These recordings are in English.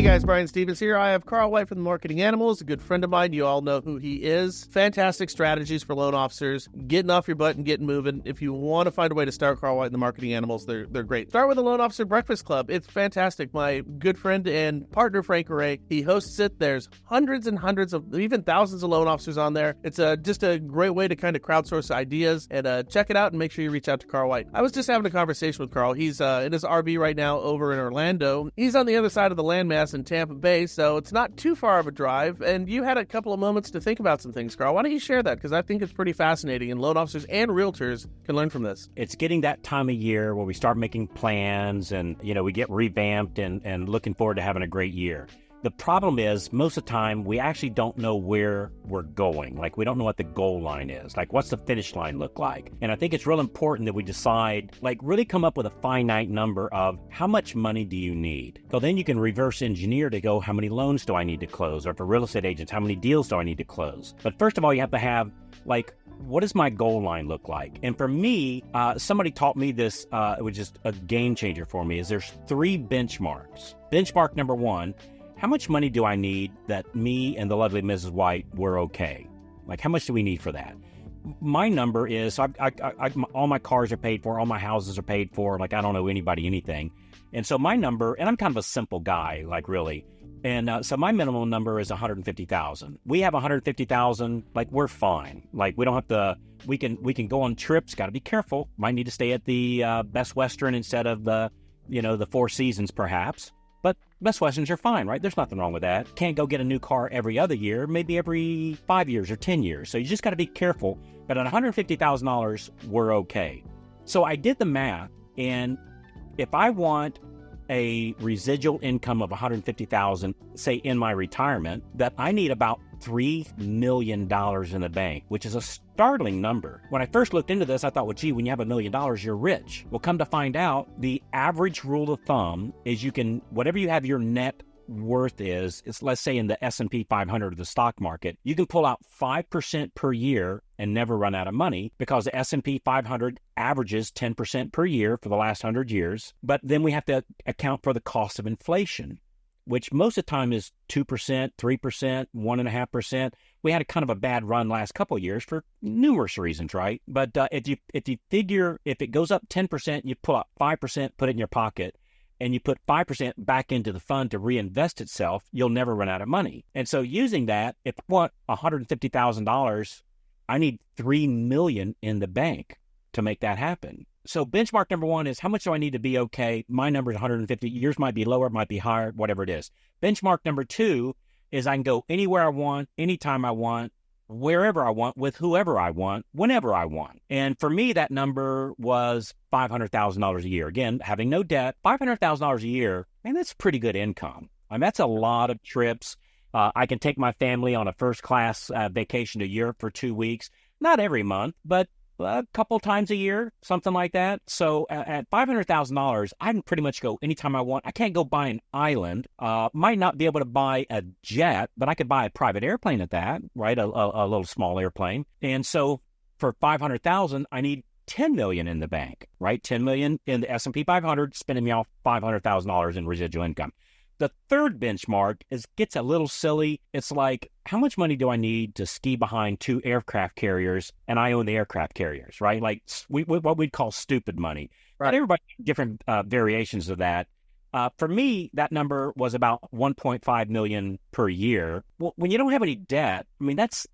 guys, Brian Stevens here. I have Carl White from the Marketing Animals, a good friend of mine. You all know who he is. Fantastic strategies for loan officers, getting off your butt and getting moving. If you want to find a way to start Carl White and the Marketing Animals, they're great. Start with the Loan Officer Breakfast Club. It's fantastic. My good friend and partner, Frank Array, he hosts it. There's hundreds and hundreds of, even thousands of loan officers on there. It's just a great way to kind of crowdsource ideas, and check it out and make sure you reach out to Carl White. I was just having a conversation with Carl. He's in his RV right now over in Orlando. He's on the other side of the landmass in Tampa Bay, so it's not too far of a drive, and you had a couple of moments to think about some things, Carl. Why don't you share that? Because I think it's pretty fascinating, and loan officers and realtors can learn from this. It's getting that time of year where we start making plans and, we get revamped and looking forward to having a great year. The problem is, most of the time, we actually don't know where we're going. Like, we don't know what the goal line is. Like, what's the finish line look like? And I think it's real important that we decide, really come up with a finite number of how much money do you need? So then you can reverse engineer to go, how many loans do I need to close? Or for real estate agents, how many deals do I need to close? But first of all, you have to have, what does my goal line look like? And for me, somebody taught me this, it was just a game changer for me, is there's 3 benchmarks. Benchmark number 1, how much money do I need that me and the lovely Mrs. White were okay? How much do we need for that? My number is, all my cars are paid for, all my houses are paid for, I don't owe anybody anything. And so my number, and I'm kind of a simple guy, really. And so my minimum number is $150,000. We have $150,000, we're fine. We don't have to, we can go on trips, got to be careful. Might need to stay at the Best Western instead of the Four Seasons perhaps. But Best Westerns are fine, right? There's nothing wrong with that. Can't go get a new car every other year, maybe every 5 years or 10 years. So you just got to be careful. But at $150,000, we're okay. So I did the math, and if I want a residual income of $150,000, say in my retirement, that I need about $3 million in the bank, which is a startling number. When I first looked into this, I thought, well, gee, when you have $1 million, you're rich. Well, come to find out, the average rule of thumb is you can, whatever you have your net worth is, let's say in the S&P 500 or the stock market, you can pull out 5% per year and never run out of money because the S&P 500 averages 10% per year for the last 100 years. But then we have to account for the cost of inflation, which most of the time is 2%, 3%, 1.5%. We had a kind of a bad run last couple of years for numerous reasons, right? But if you figure, if it goes up 10%, you pull out 5%, put it in your pocket, and you put 5% back into the fund to reinvest itself, you'll never run out of money. And so using that, if I want $150,000, I need $3 million in the bank to make that happen. So benchmark number 1 is, how much do I need to be okay? My number is 150. Yours might be lower, might be higher, whatever it is. Benchmark number 2 is I can go anywhere I want, anytime I want, wherever I want, with whoever I want, whenever I want. And for me, that number was $500,000 a year. Again, having no debt, $500,000 a year, man, that's pretty good income. That's a lot of trips. I can take my family on a first-class vacation to Europe for 2 weeks. Not every month, but a couple times a year, something like that. So at $500,000, I can pretty much go anytime I want. I can't go buy an island. Might not be able to buy a jet, but I could buy a private airplane at that, right? A little small airplane. And so for $500,000, I need $10 million in the bank, right? $10 million in the S&P 500, spending me off $500,000 in residual income. The third benchmark gets a little silly. It's like, how much money do I need to ski behind 2 aircraft carriers, and I own the aircraft carriers, right? What we'd call stupid money. Right. And everybody has different variations of that. For me, that number was about $1.5 million per year. Well, when you don't have any debt, that's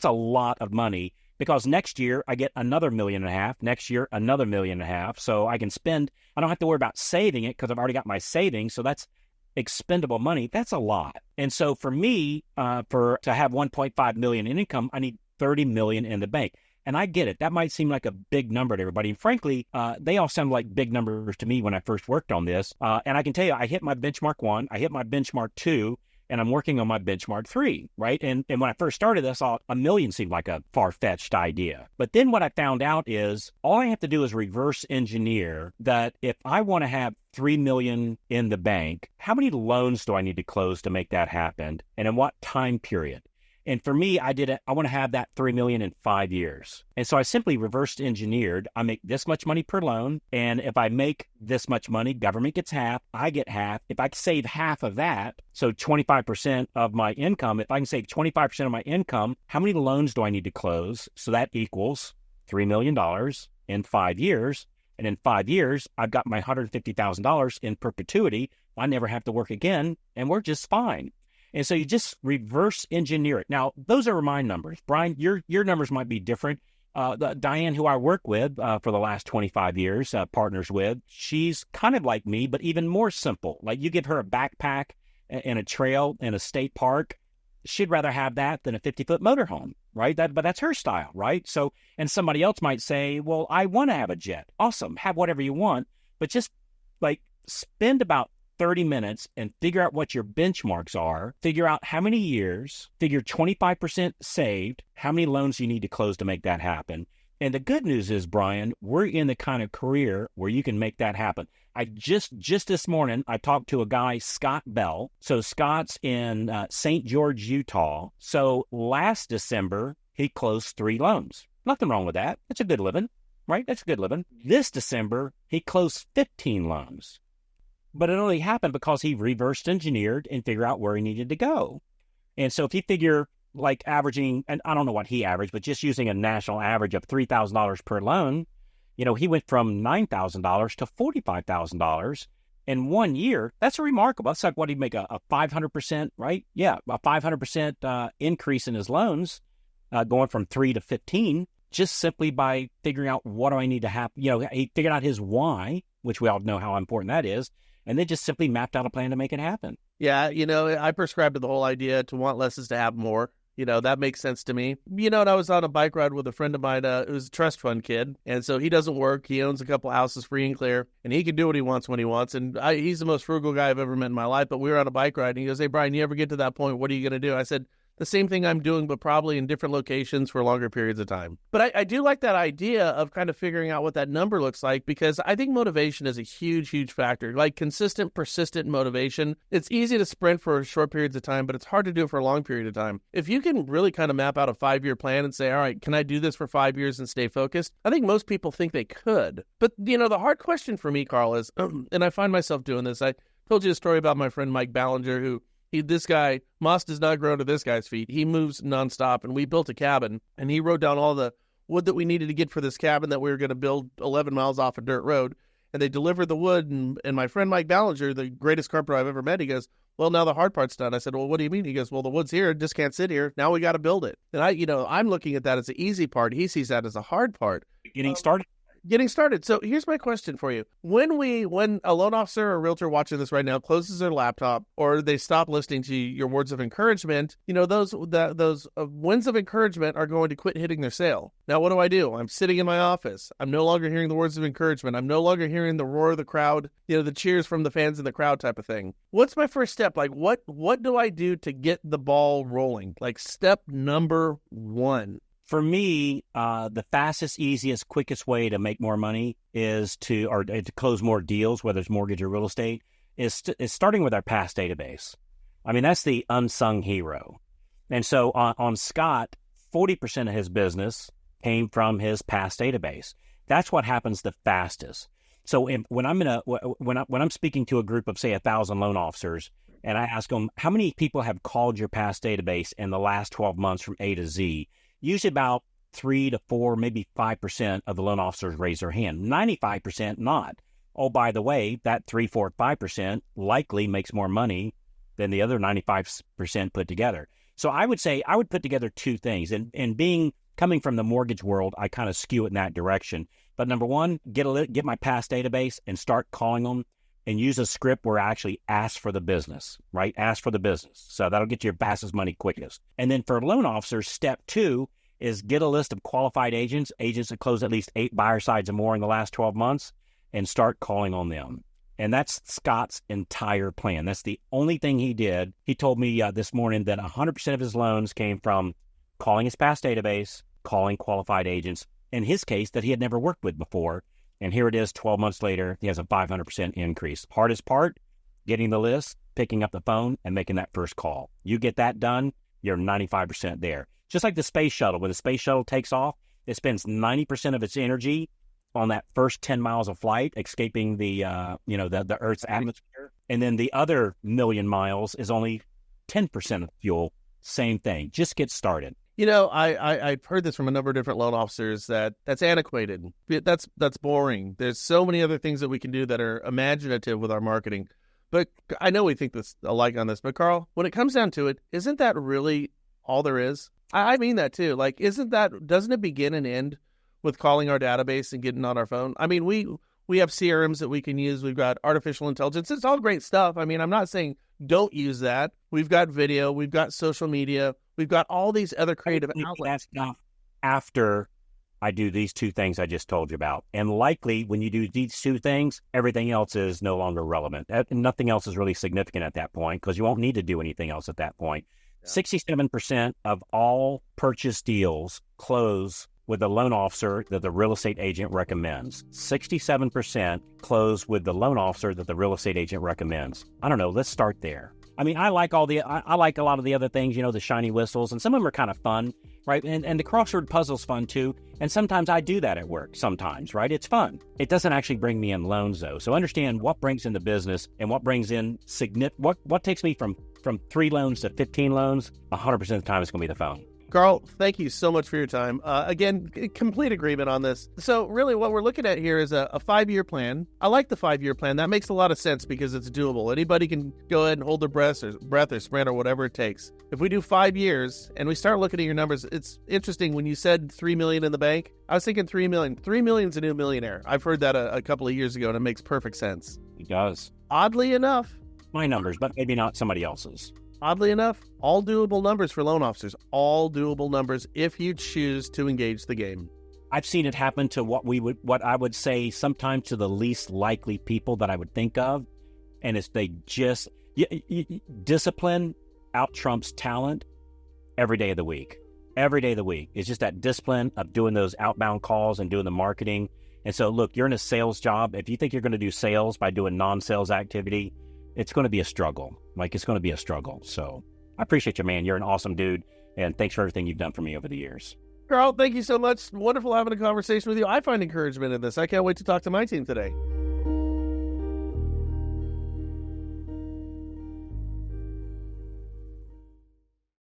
a lot of money. Because next year I get another $1.5 million, next year another $1.5 million. So I can spend, I don't have to worry about saving it because I've already got my savings. So that's expendable money. That's a lot. And so for me, to have $1.5 million in income, I need $30 million in the bank. And I get it. That might seem like a big number to everybody. And frankly, they all sound like big numbers to me when I first worked on this. And I can tell you, I hit my benchmark 1, I hit my benchmark 2, and I'm working on my benchmark 3, right? And when I first started this, $1 million seemed like a far-fetched idea. But then what I found out is all I have to do is reverse engineer that if I want to have $3 million in the bank, how many loans do I need to close to make that happen? And in what time period? And for me, I want to have that 3 million in 5 years. And so I simply reverse engineered. I make this much money per loan. And if I make this much money, government gets half, I get half. If I save half of that, so 25% of my income, if I can save 25% of my income, how many loans do I need to close? So that equals $3 million in 5 years. And in 5 years, I've got my $150,000 in perpetuity. I never have to work again, and we're just fine. And so you just reverse engineer it. Now, those are my numbers. Brian, your numbers might be different. Diane, who I work with for the last 25 years, partners with, she's kind of like me, but even more simple. Like you give her a backpack and a trail in a state park, she'd rather have that than a 50-foot motorhome, right? But that's her style, right? So, and somebody else might say, well, I want to have a jet. Awesome. Have whatever you want, but just like spend about 30 minutes and figure out what your benchmarks are, figure out how many years, figure 25% saved, how many loans you need to close to make that happen. And the good news is, Brian, we're in the kind of career where you can make that happen. I just this morning, I talked to a guy, Scott Bell. So Scott's in St. George, Utah. So last December, he closed 3 loans. Nothing wrong with that. That's a good living, right? That's a good living. This December, he closed 15 loans. But it only happened because he reversed engineered and figured out where he needed to go. And so if you figure like averaging, and I don't know what he averaged, but just using a national average of $3,000 per loan, he went from $9,000 to $45,000 in 1 year. That's remarkable. That's like what he'd make a 500%, right? Yeah, a 500% increase in his loans, going from 3 to 15, just simply by figuring out what do I need to have. He figured out his why, which we all know how important that is, and then just simply mapped out a plan to make it happen. Yeah, I prescribe to the whole idea to want less is to have more. That makes sense to me. And I was on a bike ride with a friend of mine who's a trust fund kid. And so he doesn't work. He owns a couple houses free and clear. And he can do what he wants when he wants. And he's the most frugal guy I've ever met in my life. But we were on a bike ride. And he goes, hey, Brian, you ever get to that point? What are you going to do? I said, the same thing I'm doing, but probably in different locations for longer periods of time. But I do like that idea of kind of figuring out what that number looks like, because I think motivation is a huge, huge factor. Like consistent, persistent motivation. It's easy to sprint for short periods of time, but it's hard to do it for a long period of time. If you can really kind of map out a 5-year plan and say, all right, can I do this for 5 years and stay focused? I think most people think they could. But, the hard question for me, Carl, is, and I find myself doing this. I told you a story about my friend Mike Ballinger, who this guy, moss does not grow to this guy's feet. He moves nonstop, and we built a cabin, and he wrote down all the wood that we needed to get for this cabin that we were going to build 11 miles off a dirt road, and they delivered the wood, and my friend Mike Ballinger, the greatest carpenter I've ever met, he goes, well, now the hard part's done. I said, well, what do you mean? He goes, well, the wood's here, it just can't sit here. Now we got to build it. And I'm looking at that as the easy part. He sees that as a hard part. Getting started. So here's my question for you. When a loan officer or realtor watching this right now closes their laptop, or they stop listening to your words of encouragement, those winds of encouragement are going to quit hitting their sail. Now, what do? I'm sitting in my office. I'm no longer hearing the words of encouragement. I'm no longer hearing the roar of the crowd, the cheers from the fans in the crowd type of thing. What's my first step? Like, what do I do to get the ball rolling? Like step number 1. For me, the fastest, easiest, quickest way to make more money is to close more deals, whether it's mortgage or real estate, is starting with our past database. I mean, that's the unsung hero. And so on Scott, 40% of his business came from his past database. That's what happens the fastest. So when I'm speaking to a group of, say, 1,000 loan officers, and I ask them, how many people have called your past database in the last 12 months from A to Z? Usually about 3 to 4, maybe 5% of the loan officers raise their hand. 95% not. Oh, by the way, that 3, 4, 5% likely makes more money than the other 95% put together. So I would say I would put together 2 things. And coming from the mortgage world, I kind of skew it in that direction. But number 1, get my past database and start calling them, and use a script where I actually ask for the business, right? Ask for the business. So that'll get you your fastest money quickest. And then for loan officers, step 2 is get a list of qualified agents that closed at least 8 buyer sides or more in the last 12 months, and start calling on them. And that's Scott's entire plan. That's the only thing he did. He told me this morning that 100% of his loans came from calling his past database, calling qualified agents, in his case, that he had never worked with before. And here it is, 12 months later, he has a 500% increase. Hardest part, getting the list, picking up the phone, and making that first call. You get that done, you're 95% there. Just like the space shuttle. When the space shuttle takes off, it spends 90% of its energy on that first 10 miles of flight, escaping the Earth's atmosphere. And then the other million miles is only 10% of fuel. Same thing. Just get started. I've heard this from a number of different loan officers that's antiquated. That's boring. There's so many other things that we can do that are imaginative with our marketing. But I know we think this alike on this. But Carl, when it comes down to it, isn't that really all there is? I mean that too. Like, doesn't it begin and end with calling our database and getting on our phone? I mean, we have CRMs that we can use. We've got artificial intelligence. It's all great stuff. I mean, I'm not saying don't use that. We've got video. We've got social media. We've got all these other creative outlets. That's after I do these two things I just told you about. And likely when you do these two things, everything else is no longer relevant. Nothing else is really significant at that point because you won't need to do anything else at that point. Yeah. 67% of all purchase deals close with the loan officer that the real estate agent recommends. 67% close with the loan officer that the real estate agent recommends. I don't know. Let's start there. I mean, I like I like a lot of the other things, the shiny whistles, and some of them are kind of fun, right? And the crossword puzzle's fun too. And sometimes I do that at work sometimes, right? It's fun. It doesn't actually bring me in loans though. So understand what brings in the business and what brings in what takes me from 3 loans to 15 loans. 100% of the time it's going to be the phone. Carl, thank you so much for your time. Again, complete agreement on this. So really what we're looking at here is a 5-year plan. I like the 5-year plan. That makes a lot of sense because it's doable. Anybody can go ahead and hold their breath or sprint or whatever it takes. If we do 5 years and we start looking at your numbers, it's interesting. When you said $3 million in the bank, I was thinking $3 million. $3 million's a new millionaire. I've heard that a couple of years ago, and it makes perfect sense. It does. Oddly enough. My numbers, but maybe not somebody else's. Oddly enough, all doable numbers for loan officers. All doable numbers if you choose to engage the game. I've seen it happen to what I would say sometimes to the least likely people that I would think of, and it's they just discipline out trumps talent every day of the week. Every day of the week. It's just that discipline of doing those outbound calls and doing the marketing. And so, look, you're in a sales job. If you think you're going to do sales by doing non-sales activity, it's going to be a struggle. It's going to be a struggle. So I appreciate you, man. You're an awesome dude. And thanks for everything you've done for me over the years. Carl, thank you so much. Wonderful having a conversation with you. I find encouragement in this. I can't wait to talk to my team today.